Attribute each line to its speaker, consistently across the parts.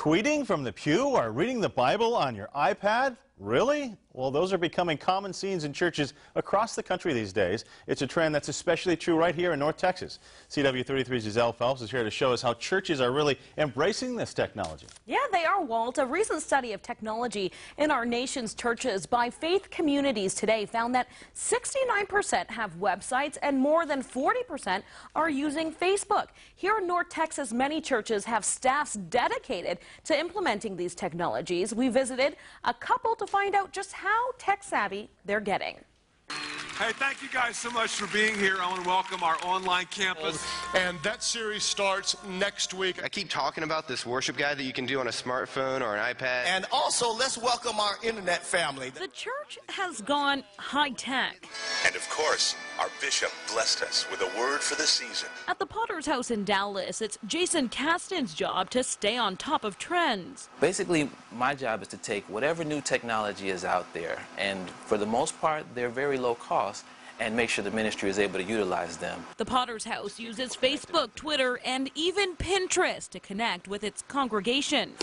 Speaker 1: Tweeting from the pew or reading the Bible on your iPad? Really? Well, those are becoming common scenes in churches across the country these days. It's a trend that's especially true right here in North Texas. CW33's Giselle Phelps is here to show us how churches are really embracing this technology.
Speaker 2: Yeah, they are, Walt. A recent study of technology in our nation's churches by faith communities today found that 69% have websites and more than 40% are using Facebook. Here in North Texas, many churches have staffs dedicated to implementing these technologies. We visited a couple to find out just how tech-savvy they're getting.
Speaker 3: Hey, thank you guys so much for being here. I want to welcome our online campus.
Speaker 4: And that series starts next week.
Speaker 5: I keep talking about this worship guide that you can do on a smartphone or an iPad.
Speaker 6: And also, let's welcome our internet family.
Speaker 2: The church has gone high-tech.
Speaker 7: And of course, our bishop blessed us with a word for the season.
Speaker 2: At the Potter's House in Dallas, it's Jason Caston's job to stay on top of trends.
Speaker 8: Basically, my job is to take whatever new technology is out there, and for the most part, they're very low cost, and make sure the ministry is able to utilize them.
Speaker 2: The Potter's House uses Facebook, Twitter, and even Pinterest to connect with its congregation.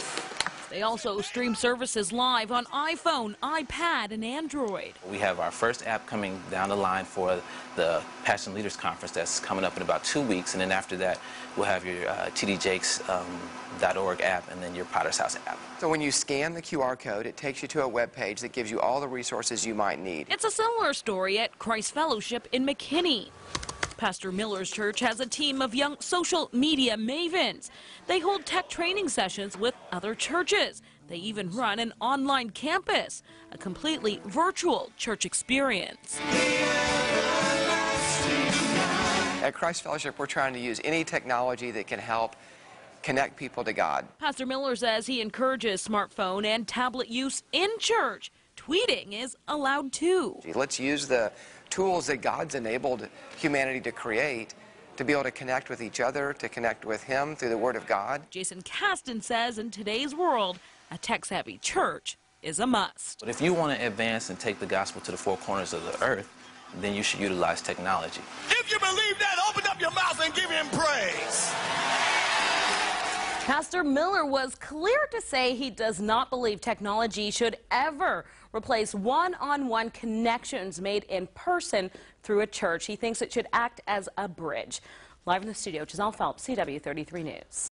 Speaker 2: They also stream services live on iPhone, iPad, and Android.
Speaker 8: We have our first app coming down the line for the Passion Leaders Conference that's coming up in about 2 weeks, and then after that, we'll have your tdjakes.org app and then your Potter's House app.
Speaker 9: So when you scan the QR code, it takes you to a web page that gives you all the resources you might need.
Speaker 2: It's a similar story at Christ Fellowship in McKinney. Pastor Miller's church has a team of young social media mavens. They hold tech training sessions with other churches. They even run an online campus, a completely virtual church experience.
Speaker 9: At Christ Fellowship, we're trying to use any technology that can help connect people to God.
Speaker 2: Pastor Miller says he encourages smartphone and tablet use in church. Tweeting is allowed too.
Speaker 9: Let's use the tools that God's enabled humanity to create to be able to connect with each other, to connect with Him through the Word of God.
Speaker 2: Jason Caston says in today's world, a tech-savvy church is a must.
Speaker 8: But if you want to advance and take the gospel to the four corners of the earth, then you should utilize technology.
Speaker 6: If you believe that, open up your mouth and give Him praise.
Speaker 2: Pastor Miller was clear to say he does not believe technology should ever replace one-on-one connections made in person through a church. He thinks it should act as a bridge. Live in the studio, Giselle Phelps, CW33 News.